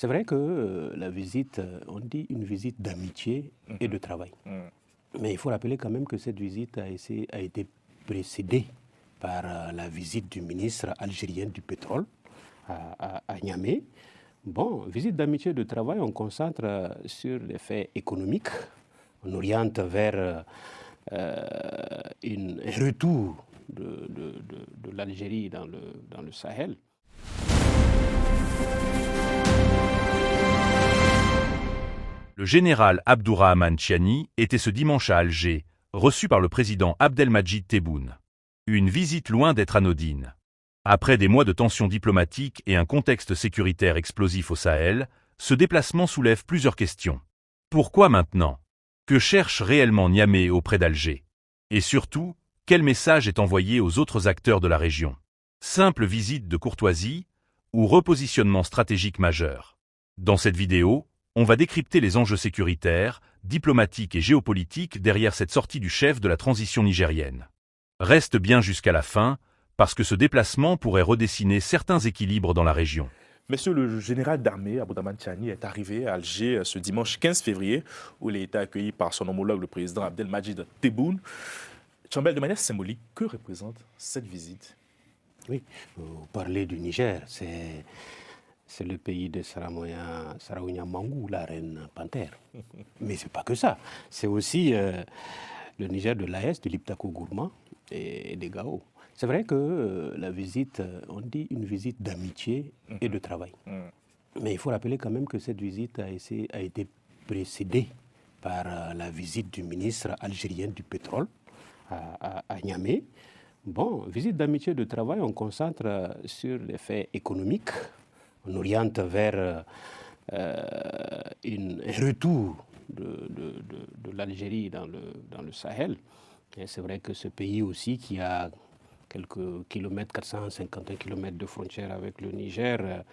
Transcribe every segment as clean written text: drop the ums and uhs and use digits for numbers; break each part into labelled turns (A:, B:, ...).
A: C'est vrai que la visite, on dit une visite d'amitié et de travail. Mais il faut rappeler quand même que cette visite a été précédée par la visite du ministre algérien du pétrole à Niamey. Bon, visite d'amitié et de travail, on concentre sur les faits économiques. On oriente vers un retour de l'Algérie dans le Sahel.
B: Le général Abdourahmane Tiani était ce dimanche à Alger, reçu par le président Abdelmadjid Tebboune. Une visite loin d'être anodine. Après des mois de tensions diplomatiques et un contexte sécuritaire explosif au Sahel, ce déplacement soulève plusieurs questions. Pourquoi maintenant? Que cherche réellement Niamey auprès d'Alger? Et surtout, quel message est envoyé aux autres acteurs de la région? Simple visite de courtoisie ou repositionnement stratégique majeur? Dans cette vidéo, on va décrypter les enjeux sécuritaires, diplomatiques et géopolitiques derrière cette sortie du chef de la transition nigérienne. Reste bien jusqu'à la fin, parce que ce déplacement pourrait redessiner certains équilibres dans la région.
C: Monsieur le général d'armée, Abdourahmane Tiani, est arrivé à Alger ce dimanche 15 février, où il a été accueilli par son homologue, le président Abdelmadjid Tebboune. Chambel, de manière symbolique, que représente cette visite?
A: Oui, vous parlez du Niger, c'est le pays de Saraouina Mangou, la reine panthère. Mais ce n'est pas que ça. C'est aussi le Niger de l'AES, de l'Iptako Gourma et des Gao. C'est vrai que la visite, on dit une visite d'amitié et de travail. Mais il faut rappeler quand même que cette visite a été précédée par la visite du ministre algérien du pétrole à Niamey. Bon, visite d'amitié et de travail, on concentre sur les faits économiques. On oriente vers un retour de l'Algérie dans le Sahel. Et c'est vrai que ce pays aussi qui a quelques kilomètres, 451 kilomètres de frontière avec le Niger,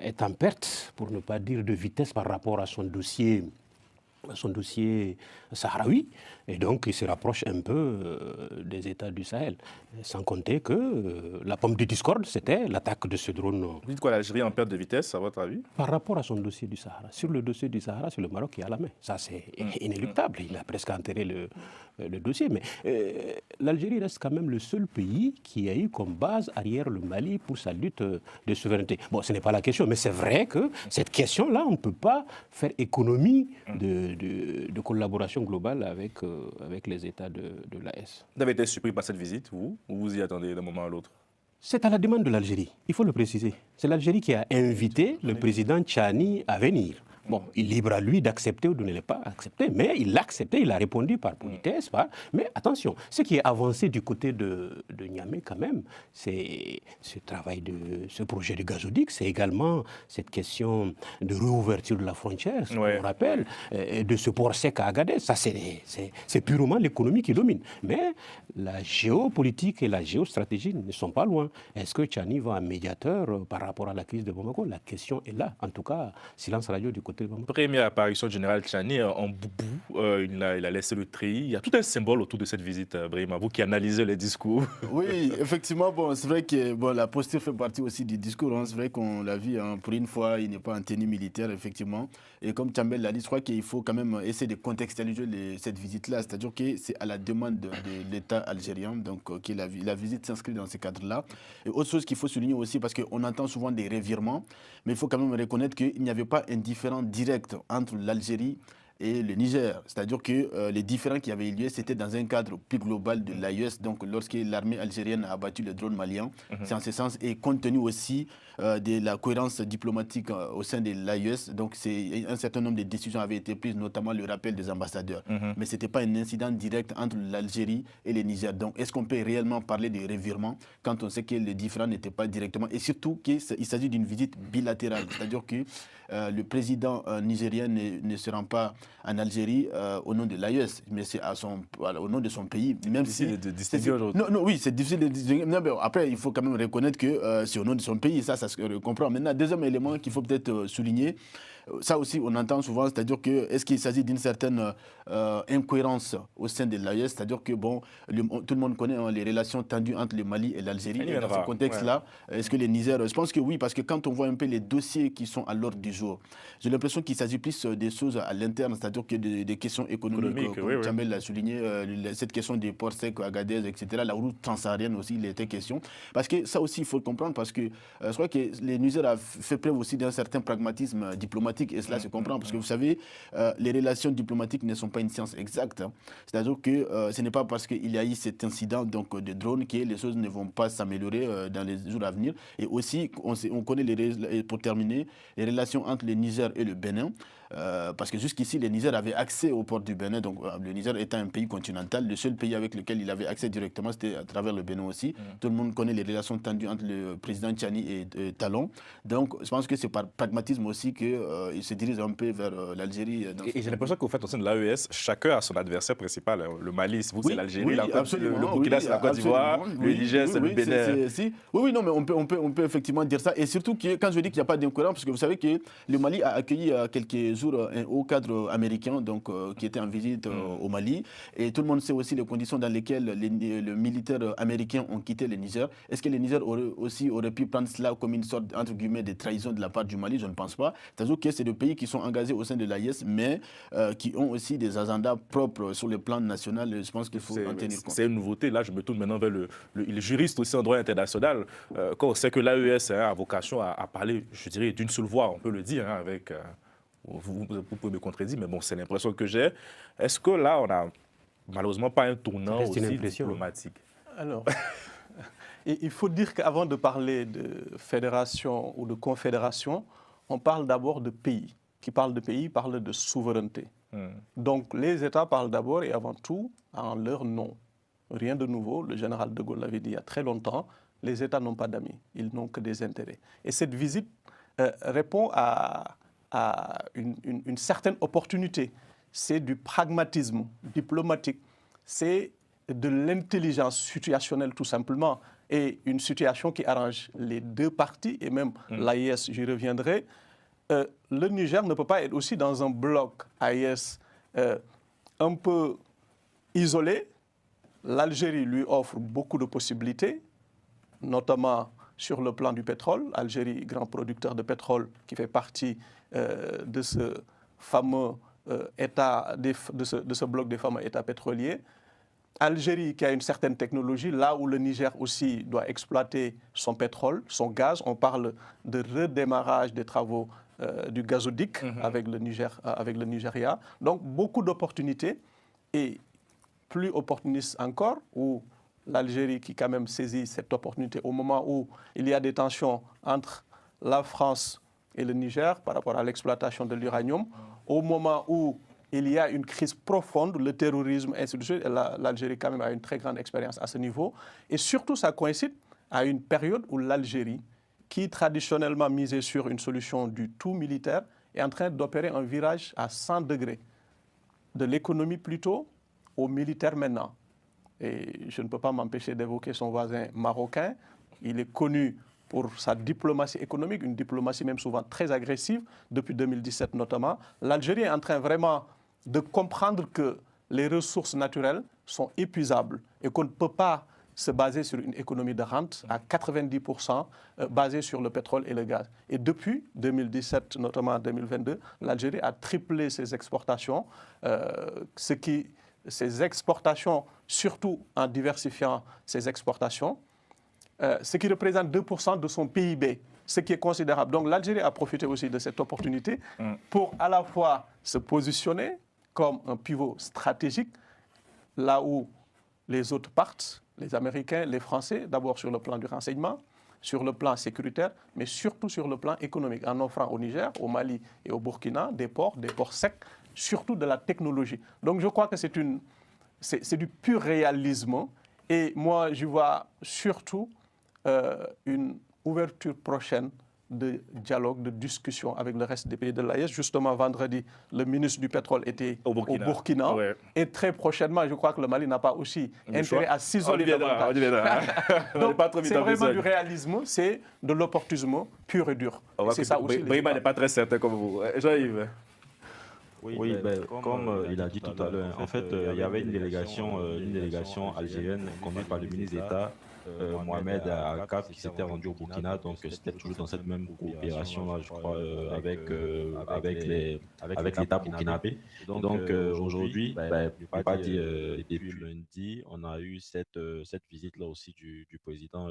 A: est en perte, pour ne pas dire de vitesse, par rapport à son dossier sahraoui, et donc il se rapproche un peu des États du Sahel. Sans compter que la pomme de discorde, c'était l'attaque de ce drone.
C: Vous dites quoi, l'Algérie en perte de vitesse, à votre avis?
A: Par rapport à son dossier du Sahara. Sur le dossier du Sahara, c'est le Maroc qui a la main. Ça, c'est inéluctable. Il a presque enterré le dossier. Mais l'Algérie reste quand même le seul pays qui a eu comme base arrière le Mali pour sa lutte de souveraineté. Bon, ce n'est pas la question, mais c'est vrai que cette question-là, on ne peut pas faire économie de collaboration globale avec les États de l'AES.
C: Vous avez été surpris par cette visite, vous, ou vous y attendez d'un moment à l'autre?
A: C'est à la demande de l'Algérie, il faut le préciser. C'est l'Algérie qui a invité le président Tiani à venir. Bon, il est libre à lui d'accepter ou de ne pas accepter, mais il l'a accepté, il a répondu par politesse. Mais attention, ce qui est avancé du côté de Niamey quand même, c'est ce projet de gazoduc, c'est également cette question de réouverture de la frontière, on rappelle, de ce port sec à Agadez. Ça, c'est purement l'économie qui domine. Mais la géopolitique et la géostratégie ne sont pas loin. Est-ce que Tiani va un médiateur par rapport à la crise de Bamako? La question est là. En tout cas, silence radio du côté de Bamako.
C: Première apparition du général Tiani en boubou, il a laissé le treillis. Il y a tout un symbole autour de cette visite, Brahima, vous qui analysez les discours.
D: Oui, effectivement, bon, c'est vrai que la posture fait partie aussi du discours. Hein. C'est vrai qu'on l'a vu, hein, pour une fois, il n'est pas en tenue militaire, effectivement. Et comme Chambel l'a dit, je crois qu'il faut quand même essayer de contextualiser cette visite-là. C'est-à-dire que c'est à la demande de l'État algérien, donc que la visite s'inscrit dans ce cadre-là. Et autre chose qu'il faut souligner aussi, parce qu'on entend souvent des revirements, mais il faut quand même reconnaître qu'il n'y avait pas un différent direct entre l'Algérie et le Niger. C'est-à-dire que les différends qui avaient eu lieu, c'était dans un cadre plus global de l'AES. Donc, lorsque l'armée algérienne a abattu le drone malien, c'est en ce sens, et compte tenu aussi de la cohérence diplomatique au sein de l'AES, donc un certain nombre de décisions avaient été prises, notamment le rappel des ambassadeurs. Mais ce n'était pas un incident direct entre l'Algérie et le Niger. Donc, est-ce qu'on peut réellement parler de revirement quand on sait que les différends n'étaient pas directement, et surtout qu'il s'agit d'une visite bilatérale, c'est-à-dire que le président nigérien ne se rend pas en Algérie au nom de l'AES, mais c'est au nom de son pays. Même
C: si c'est difficile de distinguer aujourd'hui.
D: Non, oui, c'est difficile de distinguer. Après, il faut quand même reconnaître que c'est au nom de son pays, ça se comprend. Maintenant, deuxième élément qu'il faut peut-être souligner, ça aussi, on entend souvent, c'est-à-dire que est-ce qu'il s'agit d'une certaine incohérence au sein de l'AES, c'est-à-dire que bon, tout le monde connaît les relations tendues entre le Mali et l'Algérie. Et dans ce contexte-là, est-ce que les Niger, je pense que oui, parce que quand on voit un peu les dossiers qui sont à l'ordre du jour, j'ai l'impression qu'il s'agit plus des choses à l'interne, c'est-à-dire que des questions économiques, comme Tchambel l'a souligné, cette question des ports secs, Agadez, etc., la route transsaharienne aussi, il était question. Parce que ça aussi, il faut le comprendre, parce que je crois que les Niger a fait preuve aussi d'un certain pragmatisme diplomatique, et cela se comprend, parce que vous savez, les relations diplomatiques ne sont pas une science exacte. Hein. C'est-à-dire que ce n'est pas parce qu'il y a eu cet incident donc, de drone que les choses ne vont pas s'améliorer dans les jours à venir. Et aussi, on connaît, pour terminer, les relations entre le Niger et le Bénin. Parce que jusqu'ici, le Niger avait accès au port du Bénin. Donc, le Niger étant un pays continental, le seul pays avec lequel il avait accès directement, c'était à travers le Bénin aussi. Tout le monde connaît les relations tendues entre le président Tchani et Talon. Donc, je pense que c'est par pragmatisme aussi qu'il se dirige un peu vers l'Algérie.
C: Et j'ai l'impression qu'au fait, au sein de l'AES, chacun a son adversaire principal. Le Mali, vous, c'est l'Algérie. Le Burkina, c'est la Côte d'Ivoire. Le Niger, c'est le Bénin.
D: Oui, non, mais on peut effectivement dire ça. Et surtout, que, quand je dis qu'il n'y a pas d'incohérence, parce que vous savez que le Mali a accueilli quelques jours un haut cadre américain donc, qui était en visite au Mali. Et tout le monde sait aussi les conditions dans lesquelles les militaires américains ont quitté le Niger. Est-ce que le Niger aurait pu prendre cela comme une sorte, entre guillemets, de trahison de la part du Mali? Je ne pense pas. C'est-à-dire que c'est des pays qui sont engagés au sein de l'AIS, mais qui ont aussi des agendas propres sur le plan national. Je pense qu'il faut en tenir compte.
C: C'est une nouveauté. Là, je me tourne maintenant vers le juriste aussi en droit international. Quand on sait que l'AES a vocation à parler, je dirais, d'une seule voix, on peut le dire, hein, avec... Vous pouvez me contredire, mais bon, c'est l'impression que j'ai. Est-ce que là, on n'a malheureusement pas un tournant aussi diplomatique?
E: Alors, il faut dire qu'avant de parler de fédération ou de confédération, on parle d'abord de pays. Qui parle de pays parle de souveraineté. Donc, les États parlent d'abord et avant tout en leur nom. Rien de nouveau, le général de Gaulle l'avait dit il y a très longtemps, les États n'ont pas d'amis, ils n'ont que des intérêts. Et cette visite répond à une certaine opportunité. C'est du pragmatisme diplomatique, c'est de l'intelligence situationnelle tout simplement, et une situation qui arrange les deux parties, et même l'AIS, j'y reviendrai. Le Niger ne peut pas être aussi dans un bloc AIS un peu isolé. L'Algérie lui offre beaucoup de possibilités, notamment sur le plan du pétrole. Algérie, grand producteur de pétrole, qui fait partie de ce fameux État, de ce bloc des fameux États pétroliers. Algérie qui a une certaine technologie, là où le Niger aussi doit exploiter son pétrole, son gaz. On parle de redémarrage des travaux du gazoduc avec le Nigeria. Donc beaucoup d'opportunités et plus opportunistes encore, où l'Algérie qui quand même saisit cette opportunité au moment où il y a des tensions entre la France et le Niger par rapport à l'exploitation de l'uranium, au moment où il y a une crise profonde, le terrorisme, ainsi de suite, l'Algérie quand même a une très grande expérience à ce niveau. Et surtout, ça coïncide à une période où l'Algérie, qui traditionnellement misait sur une solution du tout militaire, est en train d'opérer un virage à 100 degrés, de l'économie plutôt au militaire maintenant. Et je ne peux pas m'empêcher d'évoquer son voisin marocain. Il est connu pour sa diplomatie économique, une diplomatie même souvent très agressive, depuis 2017 notamment. L'Algérie est en train vraiment de comprendre que les ressources naturelles sont épuisables et qu'on ne peut pas se baser sur une économie de rente à 90% basée sur le pétrole et le gaz. Et depuis 2017, notamment 2022, l'Algérie a triplé ses exportations, ses exportations, surtout en diversifiant ses exportations, ce qui représente 2% de son PIB, ce qui est considérable. Donc l'Algérie a profité aussi de cette opportunité pour à la fois se positionner comme un pivot stratégique, là où les autres partent, les Américains, les Français, d'abord sur le plan du renseignement, sur le plan sécuritaire, mais surtout sur le plan économique, en offrant au Niger, au Mali et au Burkina des ports secs, surtout de la technologie. Donc je crois que c'est du pur réalisme. Et moi, je vois surtout une ouverture prochaine de dialogue, de discussion avec le reste des pays de l'AES. Justement, vendredi, le ministre du pétrole était au Burkina. Ouais. Et très prochainement, je crois que le Mali n'a pas aussi intérêt à s'isoler davantage. Donc, c'est vraiment du réalisme, c'est de l'opportunisme pur et dur. C'est ça aussi.
C: Brahima n'est pas très certain comme vous. Jean-Yves.
F: Oui, comme il a dit tout à l'heure, en fait, il y avait une délégation algérienne conduite par le ministre d'État Mohamed Al-Kaf qui s'était rendu au Burkina, donc c'était toujours dans cette même coopération-là, je crois, avec l'État burkinabé. Donc aujourd'hui, depuis lundi, on a eu cette visite-là aussi du président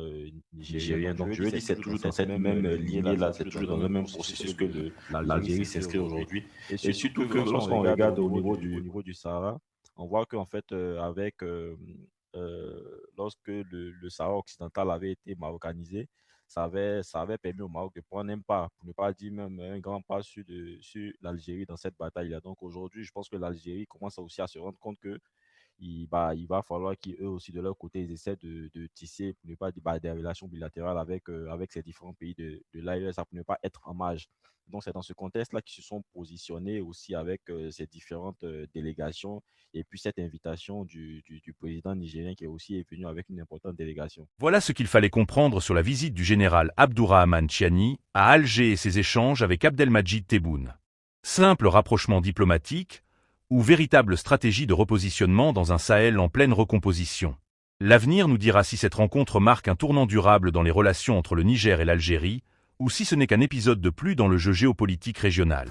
F: nigérien. Donc je veux dire, c'est toujours dans cette même lignée-là, c'est toujours dans le même processus que l'Algérie s'inscrit aujourd'hui. Et surtout que lorsqu'on regarde au niveau du Sahara, on voit qu'en fait, lorsque le Sahara occidental avait été marocanisé, ça avait permis au Maroc de prendre un pas, pour ne pas dire même un grand pas sur l'Algérie dans cette bataille-là. Donc aujourd'hui, je pense que l'Algérie commence aussi à se rendre compte que il va falloir qu'eux aussi, de leur côté, ils essaient de tisser, pour ne pas dire, des relations bilatérales avec ces différents pays de l'AES, pour ne pas être en marge. Donc, c'est dans ce contexte-là qu'ils se sont positionnés aussi avec ces différentes délégations et puis cette invitation du président nigérien qui est aussi venu avec une importante délégation.
B: Voilà ce qu'il fallait comprendre sur la visite du général Abdourahmane Tiani à Alger et ses échanges avec Abdelmadjid Tebboune. Simple rapprochement diplomatique ou véritable stratégie de repositionnement dans un Sahel en pleine recomposition. L'avenir nous dira si cette rencontre marque un tournant durable dans les relations entre le Niger et l'Algérie, ou si ce n'est qu'un épisode de plus dans le jeu géopolitique régional.